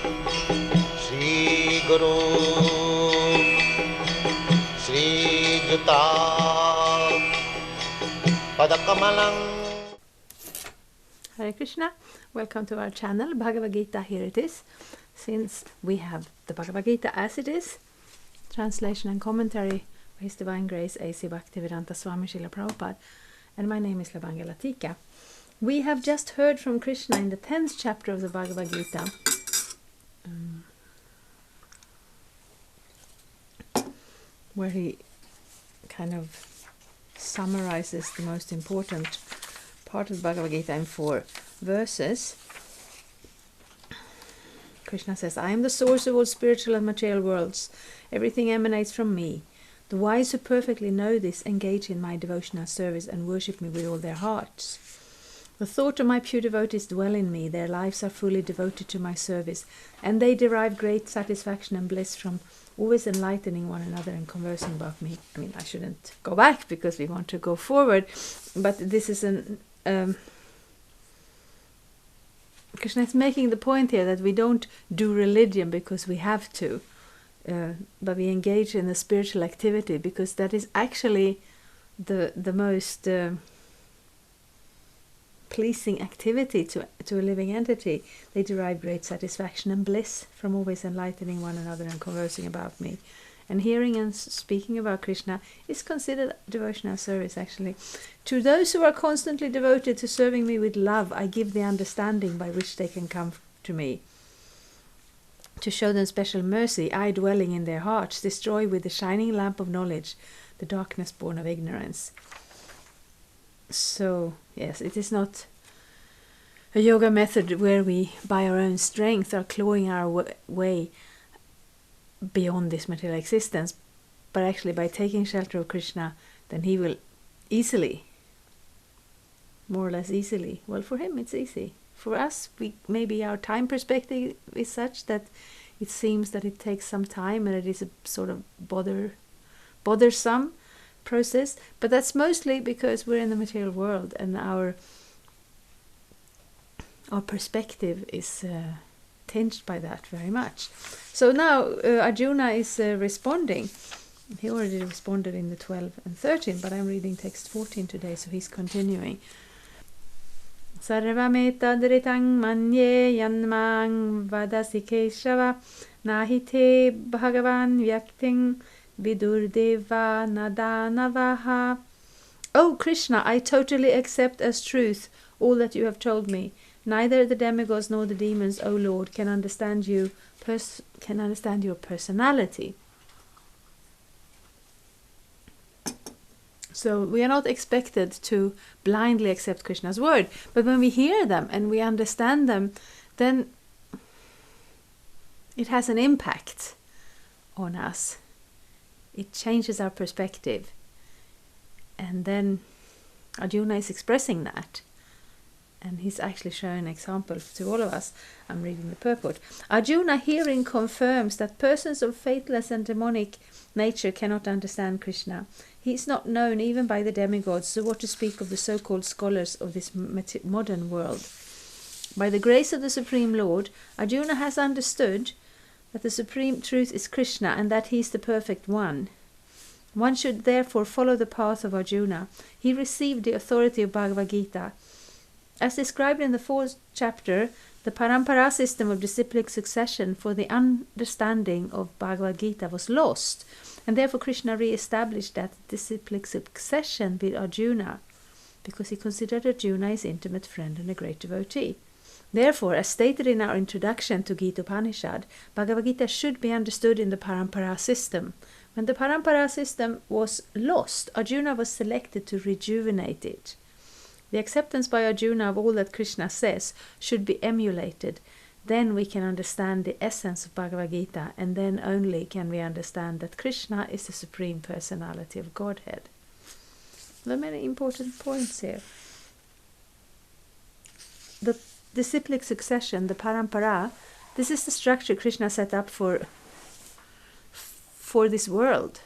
Shri Guru Shri Juta Padakamalang. Hare Krishna, welcome to our channel, Bhagavad-gita, here it is. Since we have the Bhagavad-gita as it is, translation and commentary by His Divine Grace A.C. Bhaktivedanta Swami Srila Prabhupada, and my name is Lavanga Latika. We have just heard from Krishna in the 10th chapter of the Bhagavad-gita, where he kind of summarizes the most important part of the Bhagavad-gita in 4 verses. Krishna says, I am the source of all spiritual and material worlds. Everything emanates from me. The wise who perfectly know this engage in my devotional service and worship me with all their hearts. The thought of my pure devotees dwell in me. Their lives are fully devoted to my service, and they derive great satisfaction and bliss from always enlightening one another and conversing about me. I mean, I shouldn't go back because we want to go forward, but this is Krishna is making the point here that we don't do religion because we have to, but we engage in a spiritual activity because that is actually the most pleasing activity to a living entity. They derive great satisfaction and bliss from always enlightening one another and conversing about me. And hearing and speaking about Krishna is considered devotional service, actually. To those who are constantly devoted to serving me with love, I give the understanding by which they can come to me. To show them special mercy, I, dwelling in their hearts, destroy with the shining lamp of knowledge the darkness born of ignorance. So, yes, it is not a yoga method where we, by our own strength, are clawing our way beyond this material existence, but actually by taking shelter of Krishna, then he will easily, more or less easily, well, for him it's easy. For us, maybe our time perspective is such that it seems that it takes some time and it is a sort of bothersome process, but that's mostly because we're in the material world and our perspective is tinged by that very much. So now Arjuna is responding. He already responded in the 12 and 13, but I'm reading text 14 today, so he's continuing. Sarvametadritang manye yanmang vadasi keshava nahite bhagavan vyakting vidurdeva nadanavaha. O Krishna, I totally accept as truth all that you have told me. Neither the demigods nor the demons, O Lord, can understand your personality. So we are not expected to blindly accept Krishna's word, but when we hear them and we understand them, then it has an impact on us. It changes our perspective. And then Arjuna is expressing that. And he's actually showing an example to all of us. I'm reading the purport. Arjuna herein confirms that persons of faithless and demonic nature cannot understand Krishna. He is not known even by the demigods, so what to speak of the so-called scholars of this modern world. By the grace of the Supreme Lord, Arjuna has understood that the Supreme Truth is Krishna and that he is the Perfect One. One should therefore follow the path of Arjuna. He received the authority of Bhagavad-gita. As described in the 4th chapter, the parampara system of disciplic succession for the understanding of Bhagavad-gita was lost, and therefore Krishna re-established that disciplic succession with Arjuna, because he considered Arjuna his intimate friend and a great devotee. Therefore, as stated in our introduction to Gita Upanishad, Bhagavad-gita should be understood in the parampara system. When the parampara system was lost, Arjuna was selected to rejuvenate it. The acceptance by Arjuna of all that Krishna says should be emulated. Then we can understand the essence of Bhagavad-gita, and then only can we understand that Krishna is the Supreme Personality of Godhead. There are many important points here. The disciplic succession, the parampara, this is the structure Krishna set up for this world.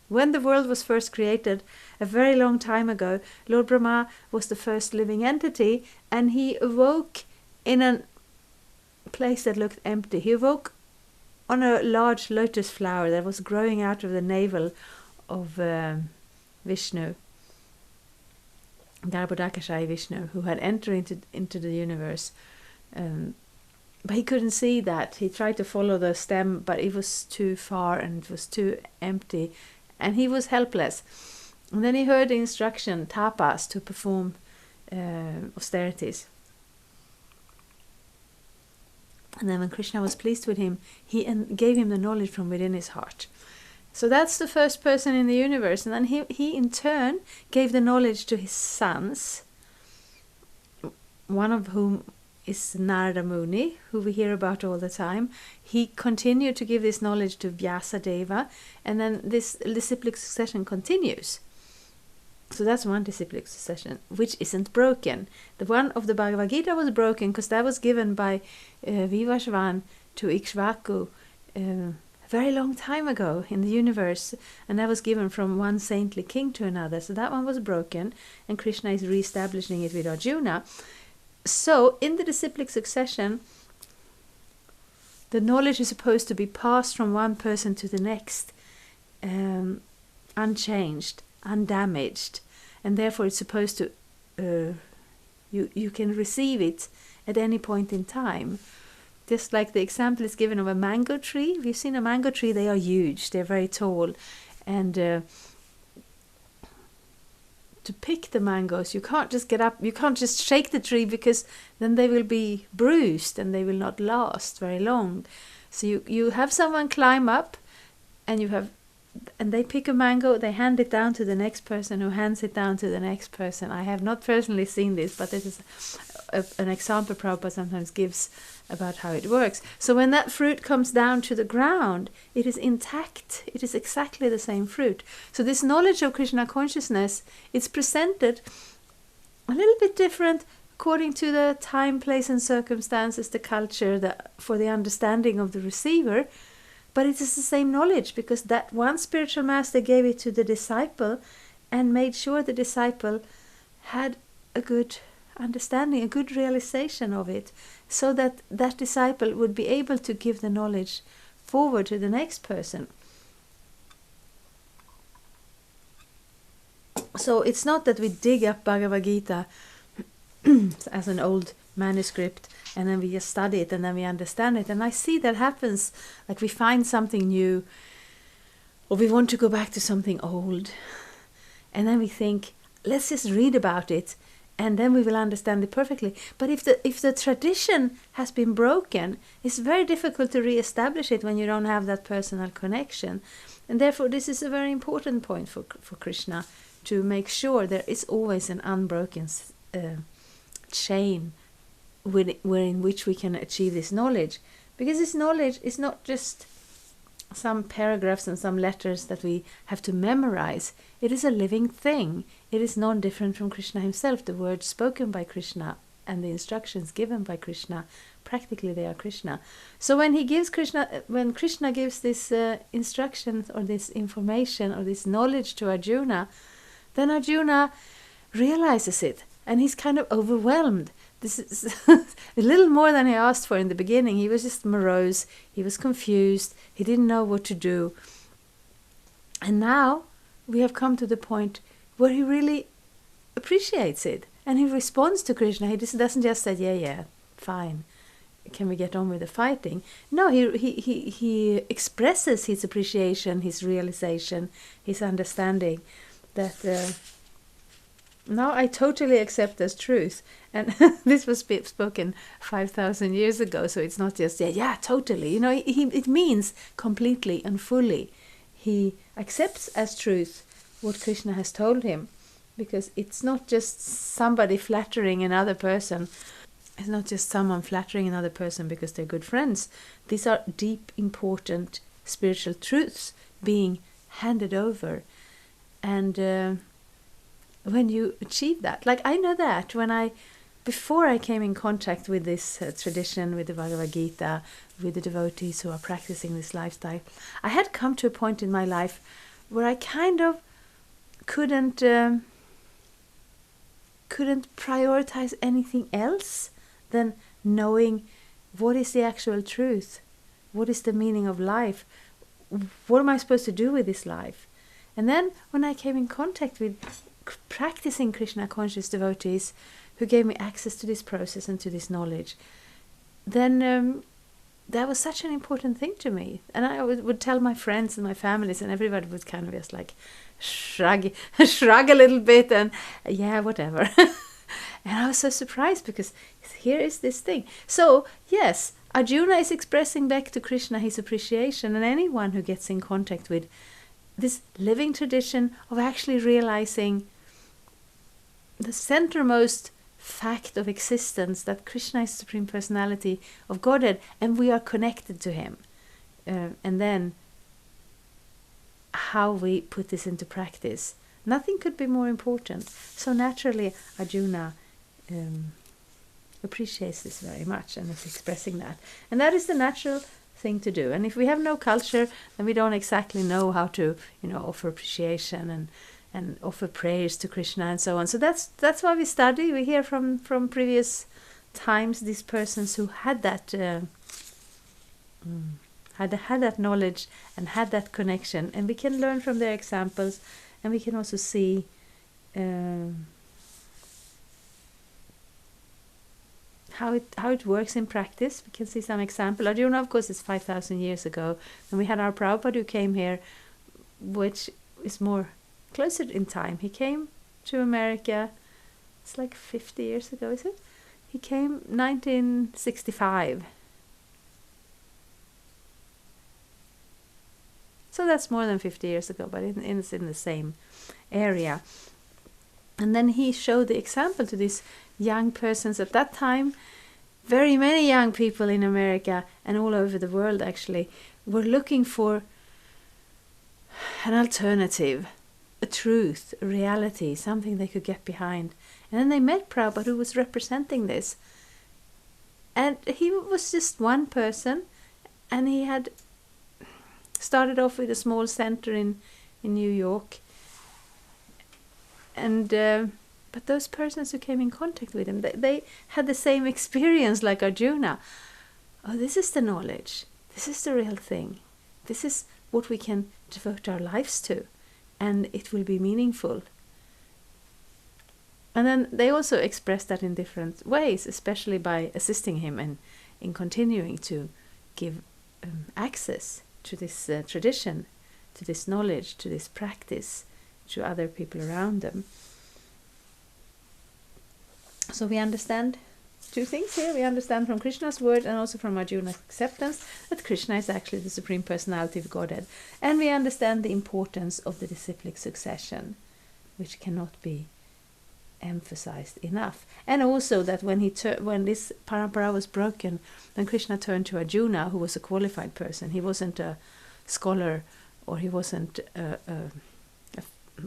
When the world was first created, a very long time ago, Lord Brahma was the first living entity, and he awoke in an place that looked empty. He awoke on a large lotus flower that was growing out of the navel of Vishnu, Garbhodakashayi Vishnu, who had entered into the universe. But he couldn't see that. He tried to follow the stem, but it was too far and it was too empty, and he was helpless. And then he heard the instruction, tapas, to perform austerities. And then when Krishna was pleased with him, he gave him the knowledge from within his heart. So that's the first person in the universe. And then he in turn gave the knowledge to his sons, one of whom is Narada Muni, who we hear about all the time. He continued to give this knowledge to Vyasadeva, and then this disciplic succession continues. So that's one disciplic succession, which isn't broken. The one of the Bhagavad-gita was broken because that was given by Vivasvan to Ikshvaku a very long time ago in the universe, and that was given from one saintly king to another. So that one was broken, and Krishna is re-establishing it with Arjuna. So in the disciplic succession, the knowledge is supposed to be passed from one person to the next, unchanged, undamaged, and therefore it's supposed to you can receive it at any point in time. Just like the example is given of a mango tree. If you've seen a mango tree, they are huge, they're very tall, and to pick the mangoes, you can't just get up, you can't just shake the tree, because then they will be bruised and they will not last very long. So you have someone climb up, and they pick a mango, they hand it down to the next person, who hands it down to the next person. I have not personally seen this, but this is an example Prabhupada sometimes gives about how it works. So when that fruit comes down to the ground, it is intact. It is exactly the same fruit. So this knowledge of Krishna consciousness, it's presented a little bit different according to the time, place and circumstances, the culture, for the understanding of the receiver. But it is the same knowledge, because that one spiritual master gave it to the disciple and made sure the disciple had a good understanding, a good realization of it, so that that disciple would be able to give the knowledge forward to the next person. So it's not that we dig up Bhagavad-gita as an old manuscript and then we just study it and then we understand it. And I see that happens, like we find something new, or we want to go back to something old, and then we think, let's just read about it, and then we will understand it perfectly. But if the tradition has been broken, it's very difficult to re-establish it when you don't have that personal connection. And therefore this is a very important point for Krishna, to make sure there is always an unbroken chain wherein which we can achieve this knowledge. Because this knowledge is not just some paragraphs and some letters that we have to memorize. It is a living thing. It is non-different from Krishna himself. The words spoken by Krishna and the instructions given by Krishna, practically they are Krishna. So when Krishna gives this instructions or this information or this knowledge to Arjuna, then Arjuna realizes it and he's kind of overwhelmed. This is a little more than he asked for in the beginning. He was just morose, he was confused, he didn't know what to do. And now we have come to the point where he really appreciates it. And he responds to Krishna. He doesn't just say, yeah, fine, can we get on with the fighting? No, he expresses his appreciation, his realization, his understanding that now I totally accept as truth. And this was spoken 5,000 years ago, so it's not just, yeah, totally. It means completely and fully. He accepts as truth what Krishna has told him, because it's not just somebody flattering another person. It's not just someone flattering another person because they're good friends. These are deep, important spiritual truths being handed over. And when you achieve that, like I know that before I came in contact with this tradition, with the Bhagavad-gita, with the devotees who are practicing this lifestyle, I had come to a point in my life where I kind of couldn't prioritize anything else than knowing what is the actual truth? What is the meaning of life? What am I supposed to do with this life? And then when I came in contact with practicing Krishna conscious devotees who gave me access to this process and to this knowledge, then that was such an important thing to me. And I would tell my friends and my families, and everybody would kind of just like shrug a little bit and yeah, whatever. And I was so surprised because here is this thing. So yes, Arjuna is expressing back to Krishna his appreciation, and anyone who gets in contact with this living tradition of actually realizing the centermost fact of existence, that Krishna is the Supreme Personality of Godhead and we are connected to him. And then how we put this into practice. Nothing could be more important. So naturally Arjuna appreciates this very much and is expressing that. And that is the natural thing to do. And if we have no culture, then we don't exactly know how to, offer appreciation and offer prayers to Krishna and so on. So that's why we study. We hear from previous times these persons who had that had that knowledge and had that connection, and we can learn from their examples, and we can also see how it works in practice. We can see some example. Arjuna, of course, is 5,000 years ago, and we had our Prabhupada who came here, which is more closer in time. He came to America, it's like 50 years ago, is it? He came 1965. So that's more than 50 years ago, but it's in the same area. And then he showed the example to these young persons at that time. Very many young people in America and all over the world actually were looking for an alternative, a truth, a reality, something they could get behind. And then they met Prabhupada, who was representing this. And he was just one person, and he had started off with a small center in New York. And but those persons who came in contact with him, they had the same experience like Arjuna. Oh, this is the knowledge. This is the real thing. This is what we can devote our lives to, and it will be meaningful. And then they also expressed that in different ways, especially by assisting him in continuing to give access to this tradition, to this knowledge, to this practice, to other people around them. So we understand two things here. We understand from Krishna's word and also from Arjuna's acceptance that Krishna is actually the Supreme Personality of Godhead. And we understand the importance of the disciplic succession, which cannot be emphasized enough. And also that when this parampara was broken, then Krishna turned to Arjuna, who was a qualified person. He wasn't a scholar, or he wasn't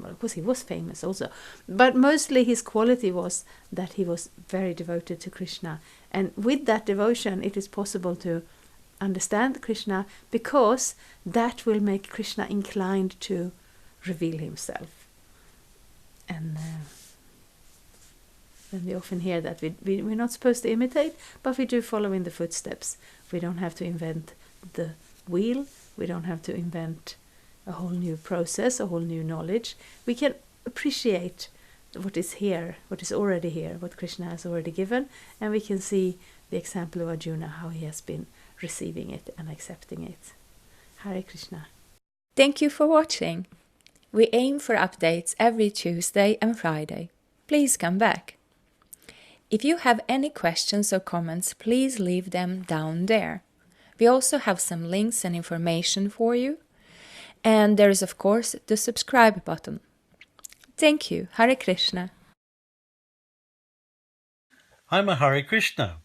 of course he was famous also, but mostly his quality was that he was very devoted to Krishna. And with that devotion it is possible to understand Krishna, because that will make Krishna inclined to reveal himself. And then we often hear that we're not supposed to imitate, but we do follow in the footsteps. We don't have to invent the wheel. We don't have to invent a whole new process, a whole new knowledge. We can appreciate what is here, what is already here, what Krishna has already given, and we can see the example of Arjuna, how he has been receiving it and accepting it. Hare Krishna. Thank you for watching. We aim for updates every Tuesday and Friday. Please come back. If you have any questions or comments, please leave them down there. We also have some links and information for you. And there is, of course, the subscribe button. Thank you. Hare Krishna. I'm a Hare Krishna,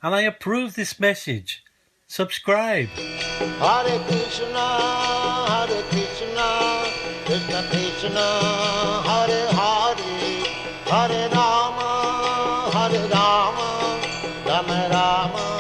and I approve this message. Subscribe. Hare Krishna, Krishna Krishna, Hare Hare, Hare Rama, Rama Rama.